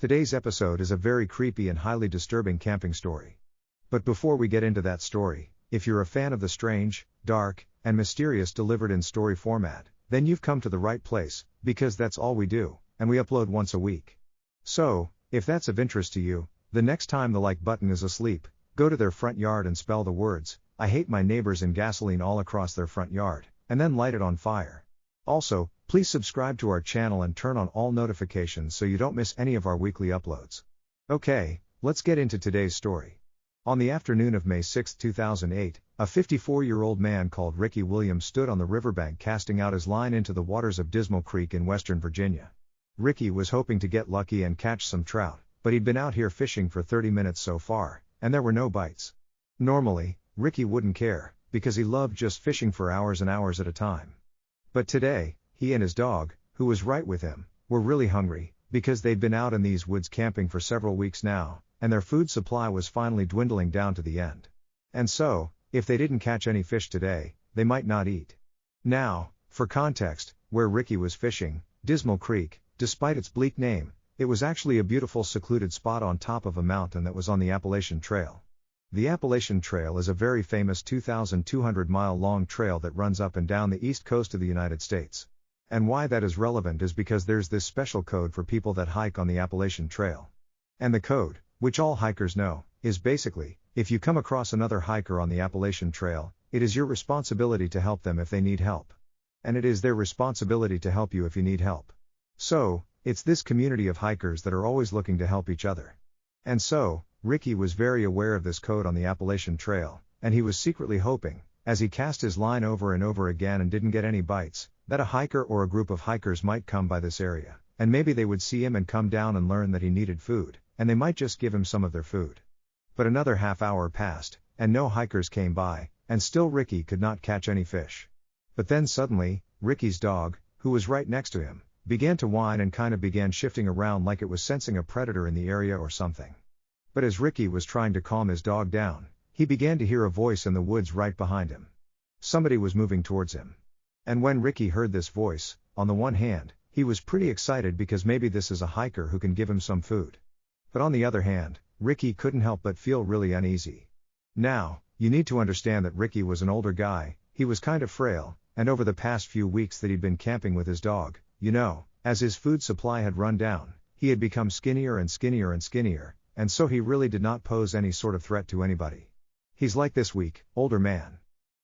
Today's episode is a very creepy and highly disturbing camping story. But before we get into that story, if you're a fan of the strange, dark, and mysterious delivered in story format, then you've come to the right place, because that's all we do, and we upload once a week. So, if that's of interest to you, the next time the like button is asleep, go to their front yard and spell the words, "I hate my neighbors" in gasoline all across their front yard, and then light it on fire. Also, please subscribe to our channel and turn on all notifications so you don't miss any of our weekly uploads. Okay, let's get into today's story. On the afternoon of May 6, 2008, a 54-year-old man called Ricky Williams stood on the riverbank casting out his line into the waters of Dismal Creek in Western Virginia. Ricky was hoping to get lucky and catch some trout, but he'd been out here fishing for 30 minutes so far, and there were no bites. Normally, Ricky wouldn't care, because he loved just fishing for hours and hours at a time. But today, he and his dog, who was right with him, were really hungry, because they'd been out in these woods camping for several weeks now, and their food supply was finally dwindling down to the end. And so, if they didn't catch any fish today, they might not eat. Now, for context, where Ricky was fishing, Dismal Creek, despite its bleak name, it was actually a beautiful secluded spot on top of a mountain that was on the Appalachian Trail. The Appalachian Trail is a very famous 2,200-mile-long trail that runs up and down the east coast of the United States. And why that is relevant is because there's this special code for people that hike on the Appalachian Trail. And the code, which all hikers know, is basically, if you come across another hiker on the Appalachian Trail, it is your responsibility to help them if they need help. And it is their responsibility to help you if you need help. So, it's this community of hikers that are always looking to help each other. And so, Ricky was very aware of this code on the Appalachian Trail, and he was secretly hoping, as he cast his line over and over again and didn't get any bites, that a hiker or a group of hikers might come by this area, and maybe they would see him and come down and learn that he needed food, and they might just give him some of their food. But another half hour passed, and no hikers came by, and still Ricky could not catch any fish. But then suddenly, Ricky's dog, who was right next to him, began to whine and kind of began shifting around like it was sensing a predator in the area or something. But as Ricky was trying to calm his dog down, he began to hear a voice in the woods right behind him. Somebody was moving towards him. And when Ricky heard this voice, on the one hand, he was pretty excited because maybe this is a hiker who can give him some food. But on the other hand, Ricky couldn't help but feel really uneasy. Now, you need to understand that Ricky was an older guy, he was kind of frail, and over the past few weeks that he'd been camping with his dog, as his food supply had run down, he had become skinnier and skinnier and skinnier, and so he really did not pose any sort of threat to anybody. He's like this weak, older man.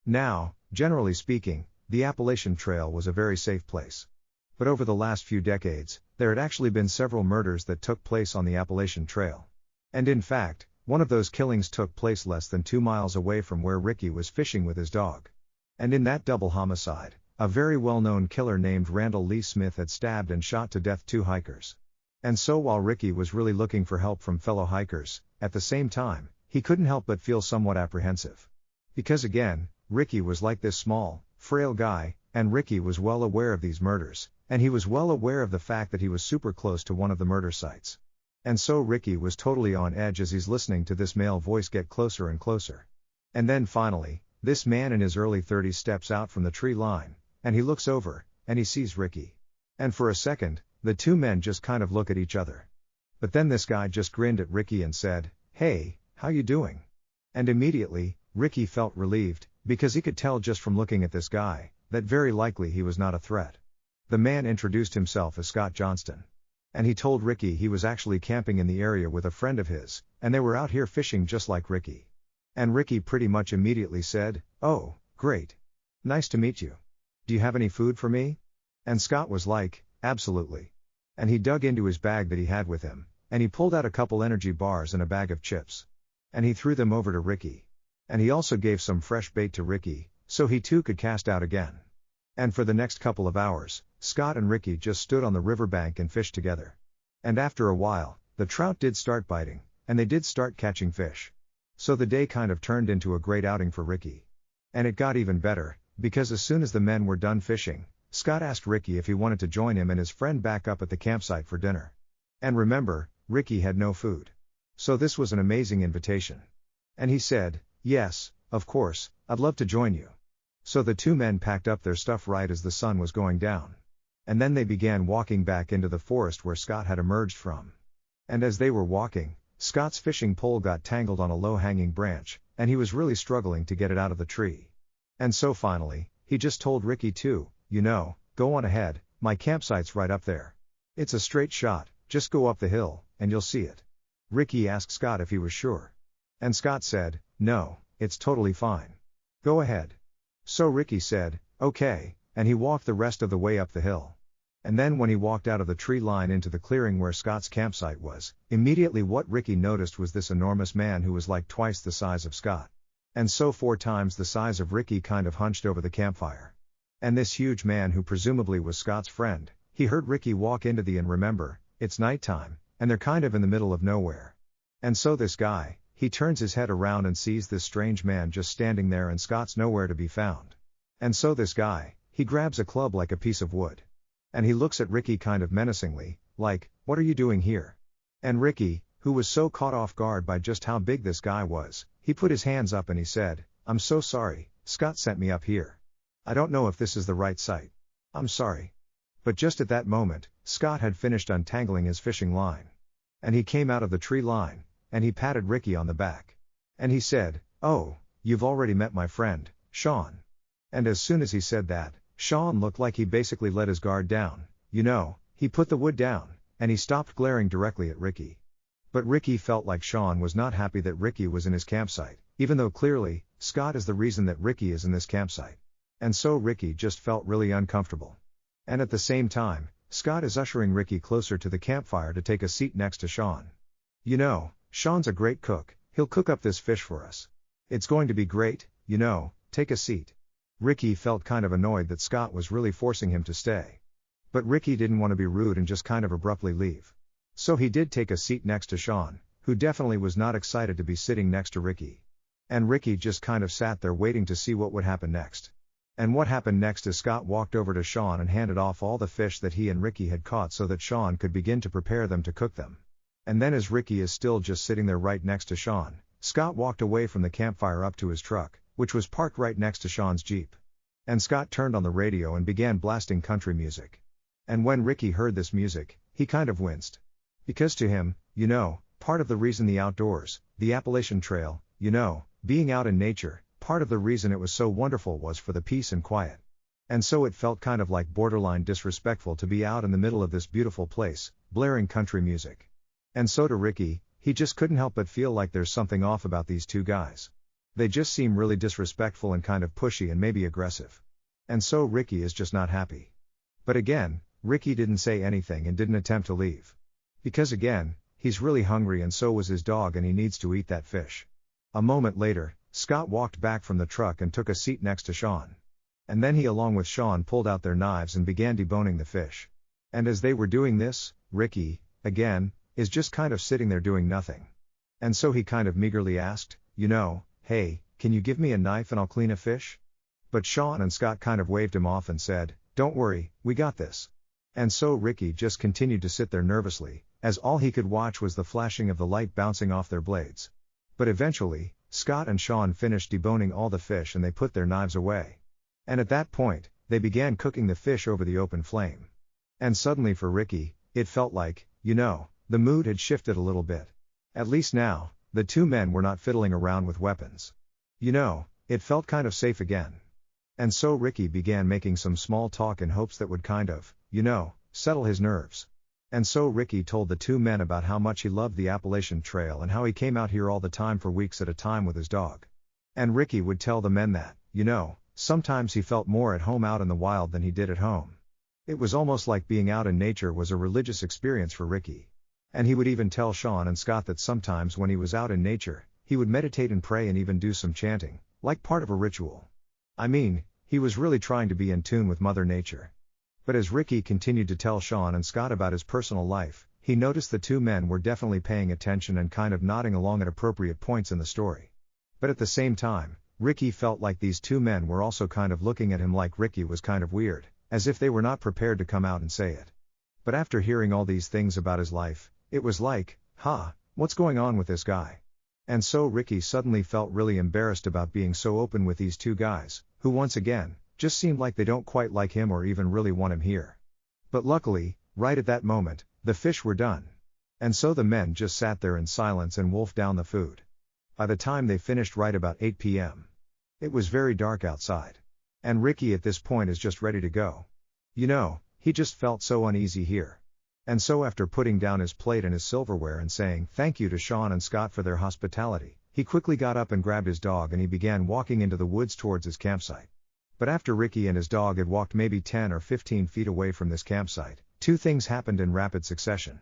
Now, generally speaking, the Appalachian Trail was a very safe place. But over the last few decades, there had actually been several murders that took place on the Appalachian Trail. And in fact, one of those killings took place less than 2 miles away from where Ricky was fishing with his dog. And in that double homicide, a very well-known killer named Randall Lee Smith had stabbed and shot to death 2 hikers. And so while Ricky was really looking for help from fellow hikers, at the same time, he couldn't help but feel somewhat apprehensive. Because again, Ricky was like this small, frail guy, and Ricky was well aware of these murders, and he was well aware of the fact that he was super close to one of the murder sites. And so Ricky was totally on edge as he's listening to this male voice get closer and closer. And then finally, this man in his early 30s steps out from the tree line, and he looks over, and he sees Ricky. And for a second, the 2 men just kind of look at each other. But then this guy just grinned at Ricky and said, "Hey, how you doing?" And immediately, Ricky felt relieved, because he could tell just from looking at this guy, that very likely he was not a threat. The man introduced himself as Scott Johnston. And he told Ricky he was actually camping in the area with a friend of his, and they were out here fishing just like Ricky. And Ricky pretty much immediately said, "Oh, great. Nice to meet you. Do you have any food for me?" And Scott was like, "Absolutely." And he dug into his bag that he had with him, and he pulled out a couple energy bars and a bag of chips. And he threw them over to Ricky. And he also gave some fresh bait to Ricky, so he too could cast out again. And for the next couple of hours, Scott and Ricky just stood on the riverbank and fished together. And after a while, the trout did start biting, and they did start catching fish. So the day kind of turned into a great outing for Ricky. And it got even better, because as soon as the men were done fishing, Scott asked Ricky if he wanted to join him and his friend back up at the campsite for dinner. And remember, Ricky had no food. So this was an amazing invitation. And he said, "Yes, of course, I'd love to join you." So the 2 men packed up their stuff right as the sun was going down. And then they began walking back into the forest where Scott had emerged from. And as they were walking, Scott's fishing pole got tangled on a low-hanging branch, and he was really struggling to get it out of the tree. And so finally, he just told Ricky to, go on ahead, my campsite's right up there. It's a straight shot, just go up the hill, and you'll see it. Ricky asked Scott if he was sure. And Scott said, no, it's totally fine. Go ahead. So Ricky said, okay, and he walked the rest of the way up the hill. And then when he walked out of the tree line into the clearing where Scott's campsite was, immediately what Ricky noticed was this enormous man who was like twice the size of Scott. And so 4 times the size of Ricky kind of hunched over the campfire. And this huge man who presumably was Scott's friend, he heard Ricky walk into the inn. Remember, it's nighttime, and they're kind of in the middle of nowhere. And so this guy, he turns his head around and sees this strange man just standing there, and Scott's nowhere to be found. And so this guy, he grabs a club like a piece of wood. And he looks at Ricky kind of menacingly, like, what are you doing here? And Ricky, who was so caught off guard by just how big this guy was, he put his hands up and he said, I'm so sorry, Scott sent me up here. I don't know if this is the right site. I'm sorry. But just at that moment, Scott had finished untangling his fishing line. And he came out of the tree line, and he patted Ricky on the back. And he said, oh, you've already met my friend, Sean. And as soon as he said that, Sean looked like he basically let his guard down, he put the wood down, and he stopped glaring directly at Ricky. But Ricky felt like Sean was not happy that Ricky was in his campsite, even though clearly, Scott is the reason that Ricky is in this campsite. And so Ricky just felt really uncomfortable. And at the same time, Scott is ushering Ricky closer to the campfire to take a seat next to Sean. Sean's a great cook, he'll cook up this fish for us. It's going to be great, take a seat. Ricky felt kind of annoyed that Scott was really forcing him to stay. But Ricky didn't want to be rude and just kind of abruptly leave. So he did take a seat next to Sean, who definitely was not excited to be sitting next to Ricky. And Ricky just kind of sat there waiting to see what would happen next. And what happened next is Scott walked over to Sean and handed off all the fish that he and Ricky had caught so that Sean could begin to prepare them to cook them. And then as Ricky is still just sitting there right next to Sean, Scott walked away from the campfire up to his truck, which was parked right next to Sean's Jeep. And Scott turned on the radio and began blasting country music. And when Ricky heard this music, he kind of winced. Because to him, part of the reason the outdoors, the Appalachian Trail, being out in nature, part of the reason it was so wonderful was for the peace and quiet. And so it felt kind of like borderline disrespectful to be out in the middle of this beautiful place, blaring country music. And so to Ricky, he just couldn't help but feel like there's something off about these two guys. They just seem really disrespectful and kind of pushy and maybe aggressive. And so Ricky is just not happy. But again, Ricky didn't say anything and didn't attempt to leave. Because again, he's really hungry and so was his dog and he needs to eat that fish. A moment later, Scott walked back from the truck and took a seat next to Sean. And then he along with Sean pulled out their knives and began deboning the fish. And as they were doing this, Ricky, again, is just kind of sitting there doing nothing. And so he kind of meagerly asked, hey, can you give me a knife and I'll clean a fish? But Sean and Scott kind of waved him off and said, don't worry, we got this. And so Ricky just continued to sit there nervously, as all he could watch was the flashing of the light bouncing off their blades. But eventually, Scott and Sean finished deboning all the fish and they put their knives away. And at that point, they began cooking the fish over the open flame. And suddenly for Ricky, it felt like, the mood had shifted a little bit. At least now, the two men were not fiddling around with weapons. It felt kind of safe again. And so Ricky began making some small talk in hopes that would kind of, settle his nerves. And so Ricky told the two men about how much he loved the Appalachian Trail and how he came out here all the time for weeks at a time with his dog. And Ricky would tell the men that, sometimes he felt more at home out in the wild than he did at home. It was almost like being out in nature was a religious experience for Ricky. And he would even tell Sean and Scott that sometimes when he was out in nature, he would meditate and pray and even do some chanting, like part of a ritual. I mean, he was really trying to be in tune with Mother Nature. But as Ricky continued to tell Sean and Scott about his personal life, he noticed the two men were definitely paying attention and kind of nodding along at appropriate points in the story. But at the same time, Ricky felt like these two men were also kind of looking at him like Ricky was kind of weird, as if they were not prepared to come out and say it. But after hearing all these things about his life, it was like, what's going on with this guy? And so Ricky suddenly felt really embarrassed about being so open with these two guys, who once again, just seemed like they don't quite like him or even really want him here. But luckily, right at that moment, the fish were done. And so the men just sat there in silence and wolfed down the food. By the time they finished right about 8 p.m. It was very dark outside. And Ricky at this point is just ready to go. You know, he just felt so uneasy here. And so after putting down his plate and his silverware and saying thank you to Sean and Scott for their hospitality, he quickly got up and grabbed his dog and he began walking into the woods towards his campsite. But after Ricky and his dog had walked maybe 10 or 15 feet away from this campsite, two things happened in rapid succession.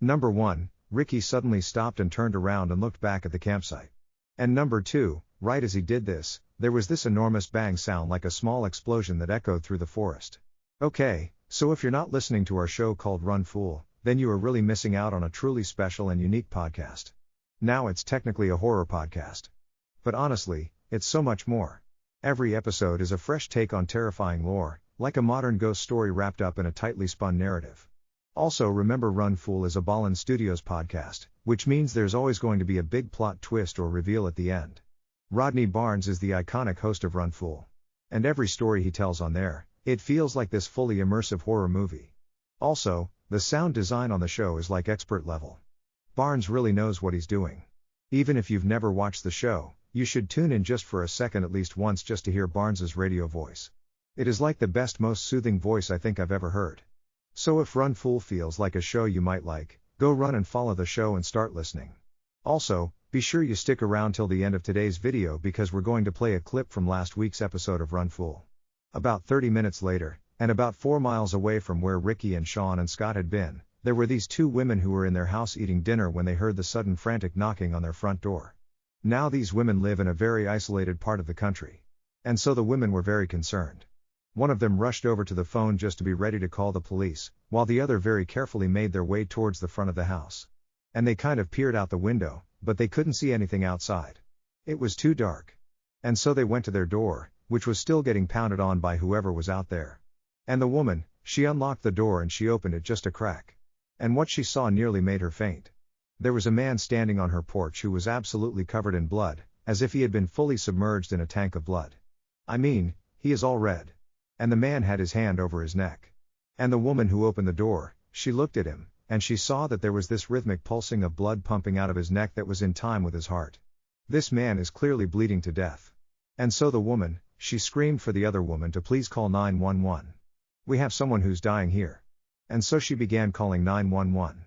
Number 1, Ricky suddenly stopped and turned around and looked back at the campsite. And number 2, right as he did this, there was this enormous bang sound like a small explosion that echoed through the forest. Okay, so if you're not listening to our show called Run Fool, then you are really missing out on a truly special and unique podcast. Now it's technically a horror podcast. But honestly, it's so much more. Every episode is a fresh take on terrifying lore, like a modern ghost story wrapped up in a tightly spun narrative. Also remember Run Fool is a Ballin Studios podcast, which means there's always going to be a big plot twist or reveal at the end. Rodney Barnes is the iconic host of Run Fool. And every story he tells on there, it feels like this fully immersive horror movie. Also, the sound design on the show is like expert level. Barnes really knows what he's doing. Even if you've never watched the show, you should tune in just for a second at least once just to hear Barnes's radio voice. It is like the best, most soothing voice I think I've ever heard. So if Run Fool feels like a show you might like, go run and follow the show and start listening. Also, be sure you stick around till the end of today's video because we're going to play a clip from last week's episode of Run Fool. About 30 minutes later, and about 4 miles away from where Ricky and Sean and Scott had been, there were these two women who were in their house eating dinner when they heard the sudden frantic knocking on their front door. Now these women live in a very isolated part of the country. And so the women were very concerned. One of them rushed over to the phone just to be ready to call the police, while the other very carefully made their way towards the front of the house. And they kind of peered out the window, but they couldn't see anything outside. It was too dark. And so they went to their door, which was still getting pounded on by whoever was out there. And the woman, she unlocked the door and she opened it just a crack. And what she saw nearly made her faint. There was a man standing on her porch who was absolutely covered in blood, as if he had been fully submerged in a tank of blood. I mean, he is all red. And the man had his hand over his neck. And the woman who opened the door, she looked at him, and she saw that there was this rhythmic pulsing of blood pumping out of his neck that was in time with his heart. This man is clearly bleeding to death. And so the woman, she screamed for the other woman to please call 911. We have someone who's dying here. And so she began calling 911.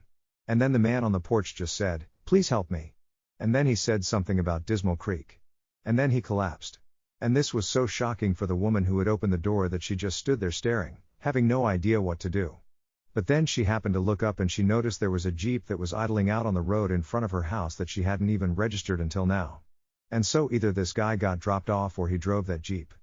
And then the man on the porch just said, please help me. And then he said something about Dismal Creek. And then he collapsed. And this was so shocking for the woman who had opened the door that she just stood there staring, having no idea what to do. But then she happened to look up and she noticed there was a Jeep that was idling out on the road in front of her house that she hadn't even registered until now. And so either this guy got dropped off or he drove that Jeep.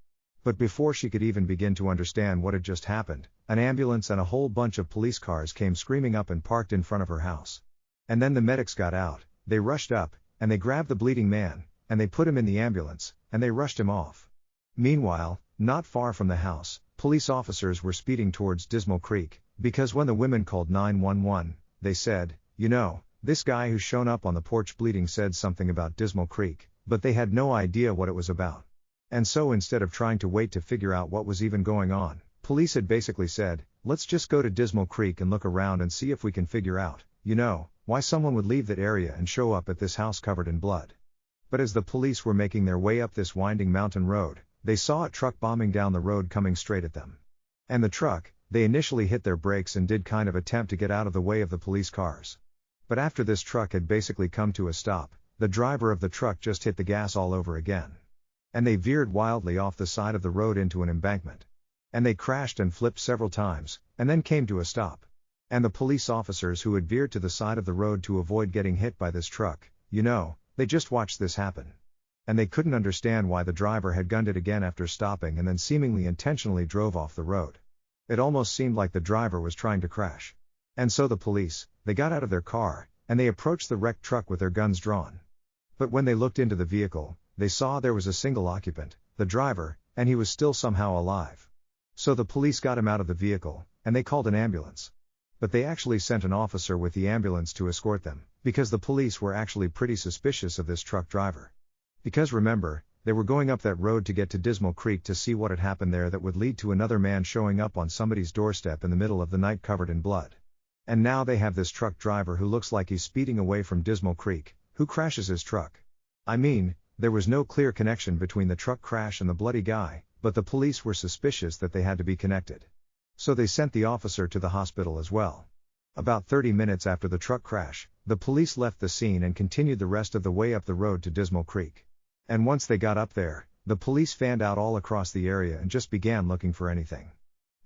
But before she could even begin to understand what had just happened, an ambulance and a whole bunch of police cars came screaming up and parked in front of her house. And then the medics got out, they rushed up, and they grabbed the bleeding man, and they put him in the ambulance, and they rushed him off. Meanwhile, not far from the house, police officers were speeding towards Dismal Creek, because when the women called 911, they said, you know, this guy who's shown up on the porch bleeding said something about Dismal Creek, but they had no idea what it was about. And so instead of trying to wait to figure out what was even going on, police had basically said, let's just go to Dismal Creek and look around and see if we can figure out, you know, why someone would leave that area and show up at this house covered in blood. But as the police were making their way up this winding mountain road, they saw a truck bombing down the road coming straight at them. And the truck, they initially hit their brakes and did kind of attempt to get out of the way of the police cars. But after this truck had basically come to a stop, the driver of the truck just hit the gas all over again. And they veered wildly off the side of the road into an embankment. And they crashed and flipped several times, and then came to a stop. And the police officers who had veered to the side of the road to avoid getting hit by this truck, you know, they just watched this happen. And they couldn't understand why the driver had gunned it again after stopping and then seemingly intentionally drove off the road. It almost seemed like the driver was trying to crash. And so the police, they got out of their car, and they approached the wrecked truck with their guns drawn. But when they looked into the vehicle, they saw there was a single occupant, the driver, and he was still somehow alive. So the police got him out of the vehicle, and they called an ambulance. But they actually sent an officer with the ambulance to escort them, because the police were actually pretty suspicious of this truck driver. Because remember, they were going up that road to get to Dismal Creek to see what had happened there that would lead to another man showing up on somebody's doorstep in the middle of the night covered in blood. And now they have this truck driver who looks like he's speeding away from Dismal Creek, who crashes his truck. I mean, there was no clear connection between the truck crash and the bloody guy, but the police were suspicious that they had to be connected. So they sent the officer to the hospital as well. About 30 minutes after the truck crash, the police left the scene and continued the rest of the way up the road to Dismal Creek. And once they got up there, the police fanned out all across the area and just began looking for anything.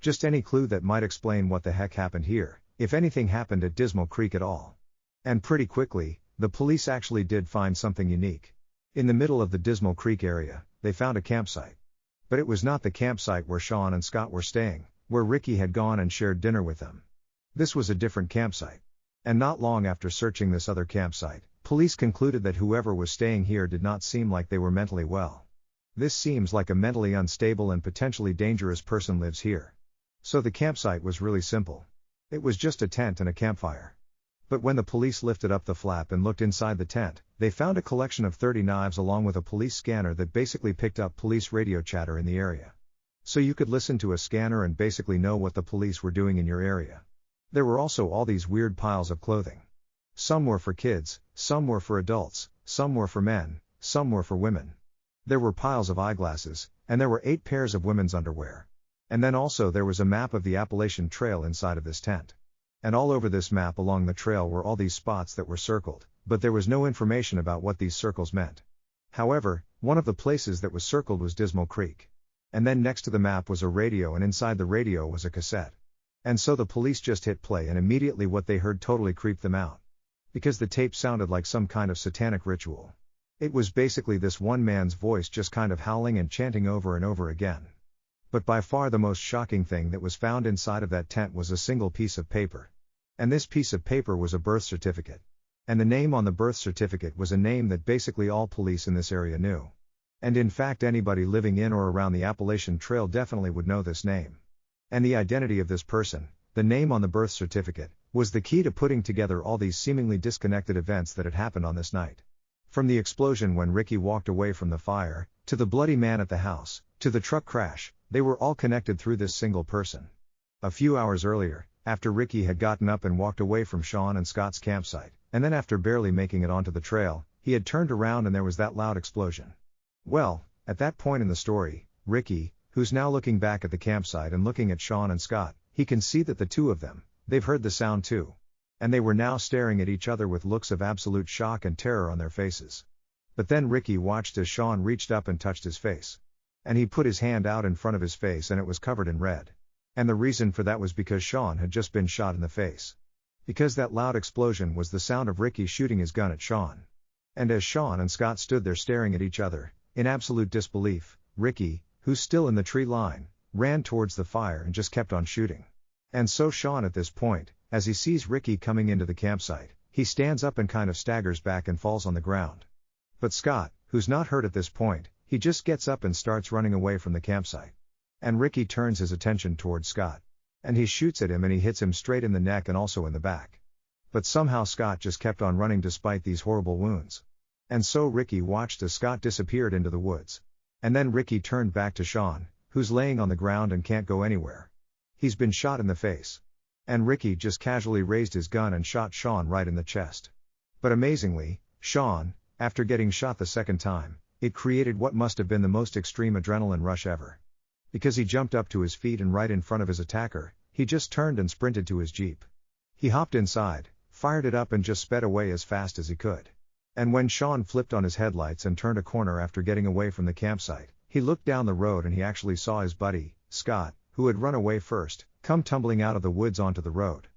Just any clue that might explain what the heck happened here, if anything happened at Dismal Creek at all. And pretty quickly, the police actually did find something unique. In the middle of the Dismal Creek area, they found a campsite. But it was not the campsite where Sean and Scott were staying, where Ricky had gone and shared dinner with them. This was a different campsite. And not long after searching this other campsite, police concluded that whoever was staying here did not seem like they were mentally well. This seems like a mentally unstable and potentially dangerous person lives here. So the campsite was really simple. It was just a tent and a campfire. But when the police lifted up the flap and looked inside the tent, they found a collection of 30 knives along with a police scanner that basically picked up police radio chatter in the area. So you could listen to a scanner and basically know what the police were doing in your area. There were also all these weird piles of clothing. Some were for kids, some were for adults, some were for men, some were for women. There were piles of eyeglasses, and there were 8 pairs of women's underwear. And then also there was a map of the Appalachian Trail inside of this tent. And all over this map along the trail were all these spots that were circled, but there was no information about what these circles meant. However, one of the places that was circled was Dismal Creek. And then next to the map was a radio, and inside the radio was a cassette. And so the police just hit play, and immediately what they heard totally creeped them out. Because the tape sounded like some kind of satanic ritual. It was basically this one man's voice just kind of howling and chanting over and over again. But by far the most shocking thing that was found inside of that tent was a single piece of paper. And this piece of paper was a birth certificate. And the name on the birth certificate was a name that basically all police in this area knew. And in fact anybody living in or around the Appalachian Trail definitely would know this name. And the identity of this person, the name on the birth certificate, was the key to putting together all these seemingly disconnected events that had happened on this night. From the explosion when Ricky walked away from the fire, to the bloody man at the house, to the truck crash, they were all connected through this single person. A few hours earlier, after Ricky had gotten up and walked away from Sean and Scott's campsite, and then after barely making it onto the trail, he had turned around and there was that loud explosion. Well, at that point in the story, Ricky, who's now looking back at the campsite and looking at Sean and Scott, he can see that the two of them, they've heard the sound too. And they were now staring at each other with looks of absolute shock and terror on their faces. But then Ricky watched as Sean reached up and touched his face. And he put his hand out in front of his face and it was covered in red. And the reason for that was because Sean had just been shot in the face. Because that loud explosion was the sound of Ricky shooting his gun at Sean. And as Sean and Scott stood there staring at each other, in absolute disbelief, Ricky, who's still in the tree line, ran towards the fire and just kept on shooting. And so Sean at this point, as he sees Ricky coming into the campsite, he stands up and kind of staggers back and falls on the ground. But Scott, who's not hurt at this point, he just gets up and starts running away from the campsite. And Ricky turns his attention towards Scott. And he shoots at him and he hits him straight in the neck and also in the back. But somehow Scott just kept on running despite these horrible wounds. And so Ricky watched as Scott disappeared into the woods. And then Ricky turned back to Sean, who's laying on the ground and can't go anywhere. He's been shot in the face. And Ricky just casually raised his gun and shot Sean right in the chest. But amazingly, Sean, after getting shot the second time, it created what must have been the most extreme adrenaline rush ever. Because he jumped up to his feet and right in front of his attacker, he just turned and sprinted to his Jeep. He hopped inside, fired it up and just sped away as fast as he could. And when Sean flipped on his headlights and turned a corner after getting away from the campsite, he looked down the road and he actually saw his buddy, Scott, who had run away first, come tumbling out of the woods onto the road.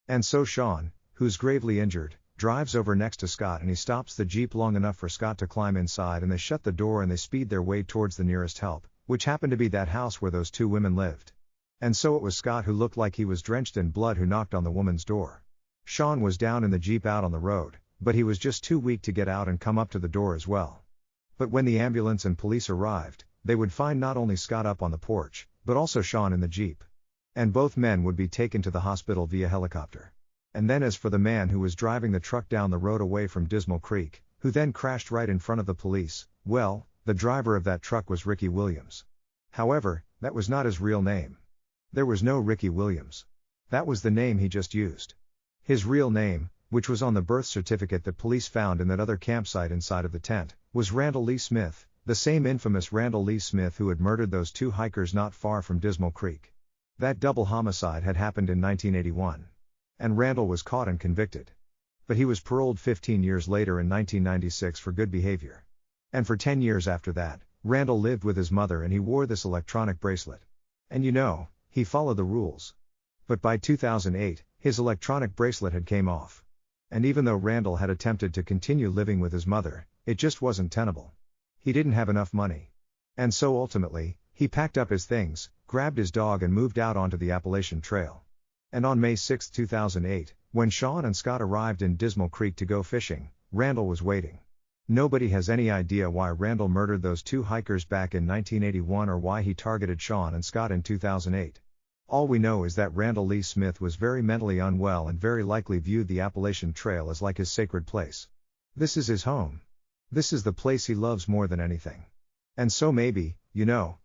And so Sean, who's gravely injured, drives over next to Scott and he stops the Jeep long enough for Scott to climb inside, and they shut the door and they speed their way towards the nearest help, which happened to be that house where those two women lived. And so it was Scott, who looked like he was drenched in blood, who knocked on the woman's door. Sean was down in the Jeep out on the road, but he was just too weak to get out and come up to the door as well. But when the ambulance and police arrived, they would find not only Scott up on the porch, but also Sean in the Jeep. And both men would be taken to the hospital via helicopter. And then as for the man who was driving the truck down the road away from Dismal Creek, who then crashed right in front of the police, well, the driver of that truck was Ricky Williams. However, that was not his real name. There was no Ricky Williams. That was the name he just used. His real name, which was on the birth certificate that police found in that other campsite inside of the tent, was Randall Lee Smith, the same infamous Randall Lee Smith who had murdered those two hikers not far from Dismal Creek. That double homicide had happened in 1981. And Randall was caught and convicted. But he was paroled 15 years later in 1996 for good behavior. And for 10 years after that, Randall lived with his mother and he wore this electronic bracelet. And he followed the rules. But by 2008, his electronic bracelet had came off. And even though Randall had attempted to continue living with his mother, it just wasn't tenable. He didn't have enough money. And so ultimately, he packed up his things, grabbed his dog and moved out onto the Appalachian Trail. And on May 6, 2008, when Sean and Scott arrived in Dismal Creek to go fishing, Randall was waiting. Nobody has any idea why Randall murdered those two hikers back in 1981 or why he targeted Sean and Scott in 2008. All we know is that Randall Lee Smith was very mentally unwell and very likely viewed the Appalachian Trail as like his sacred place. This is his home. This is the place he loves more than anything. And so maybe,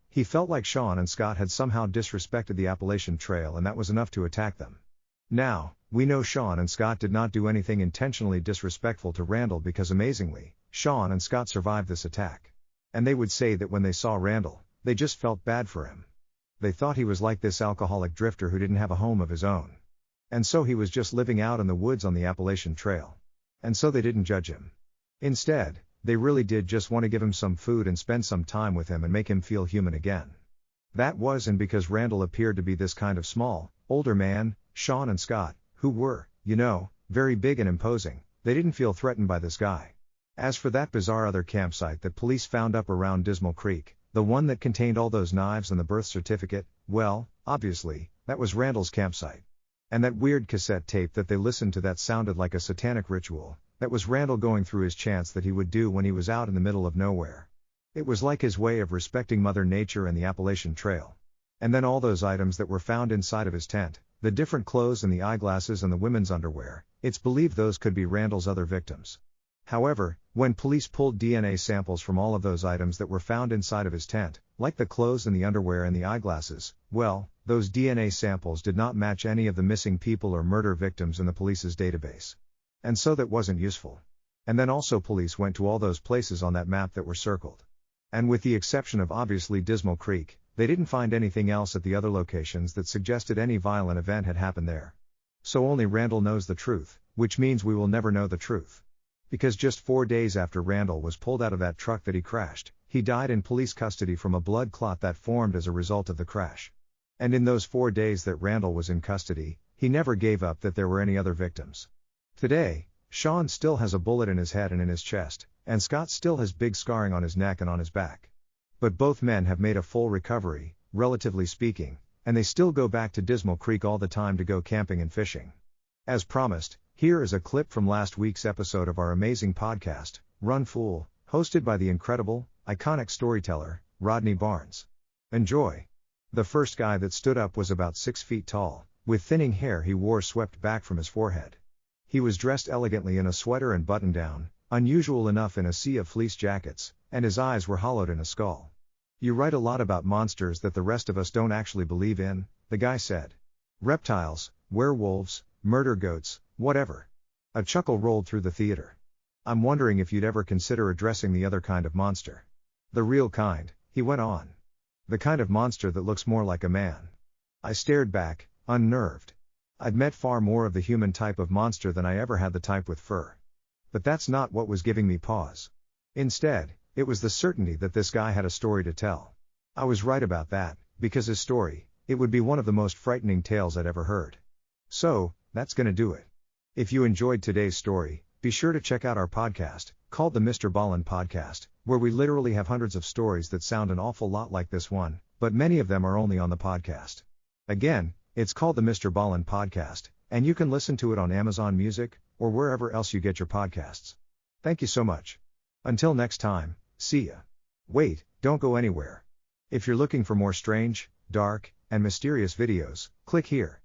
he felt like Sean and Scott had somehow disrespected the Appalachian Trail and that was enough to attack them. Now, we know Sean and Scott did not do anything intentionally disrespectful to Randall because amazingly, Sean and Scott survived this attack. And they would say that when they saw Randall, they just felt bad for him. They thought he was like this alcoholic drifter who didn't have a home of his own. And so he was just living out in the woods on the Appalachian Trail. And so they didn't judge him. Instead, they really did just want to give him some food and spend some time with him and make him feel human again. That was and because Randall appeared to be this kind of small, older man, Sean and Scott, who were, very big and imposing, they didn't feel threatened by this guy. As for that bizarre other campsite that police found up around Dismal Creek, the one that contained all those knives and the birth certificate, well, obviously, that was Randall's campsite. And that weird cassette tape that they listened to that sounded like a satanic ritual, that was Randall going through his chants that he would do when he was out in the middle of nowhere. It was like his way of respecting Mother Nature and the Appalachian Trail. And then all those items that were found inside of his tent, the different clothes and the eyeglasses and the women's underwear, it's believed those could be Randall's other victims. However, when police pulled DNA samples from all of those items that were found inside of his tent, like the clothes and the underwear and the eyeglasses, well, those DNA samples did not match any of the missing people or murder victims in the police's database. And so that wasn't useful. And then also police went to all those places on that map that were circled. And with the exception of obviously Dismal Creek, they didn't find anything else at the other locations that suggested any violent event had happened there. So only Randall knows the truth, which means we will never know the truth. Because just 4 days after Randall was pulled out of that truck that he crashed, he died in police custody from a blood clot that formed as a result of the crash. And in those 4 days that Randall was in custody, he never gave up that there were any other victims. Today, Sean still has a bullet in his head and in his chest, and Scott still has big scarring on his neck and on his back. But both men have made a full recovery, relatively speaking, and they still go back to Dismal Creek all the time to go camping and fishing. As promised, here is a clip from last week's episode of our amazing podcast, Run Fool, hosted by the incredible, iconic storyteller, Rodney Barnes. Enjoy. The first guy that stood up was about 6 feet tall, with thinning hair he wore swept back from his forehead. He was dressed elegantly in a sweater and button-down, unusual enough in a sea of fleece jackets, and his eyes were hollowed in a skull. "You write a lot about monsters that the rest of us don't actually believe in," the guy said. "Reptiles, werewolves, murder goats, whatever." A chuckle rolled through the theater. "I'm wondering if you'd ever consider addressing the other kind of monster. The real kind," he went on. "The kind of monster that looks more like a man." I stared back, unnerved. I'd met far more of the human type of monster than I ever had the type with fur. But that's not what was giving me pause. Instead, it was the certainty that this guy had a story to tell. I was right about that, because his story, it would be one of the most frightening tales I'd ever heard. So, that's gonna do it. If you enjoyed today's story, be sure to check out our podcast, called the Mr. Ballin Podcast, where we literally have hundreds of stories that sound an awful lot like this one, but many of them are only on the podcast. Again, it's called the Mr. Ballin Podcast, and you can listen to it on Amazon Music, or wherever else you get your podcasts. Thank you so much. Until next time, see ya. Wait, don't go anywhere. If you're looking for more strange, dark, and mysterious videos, click here.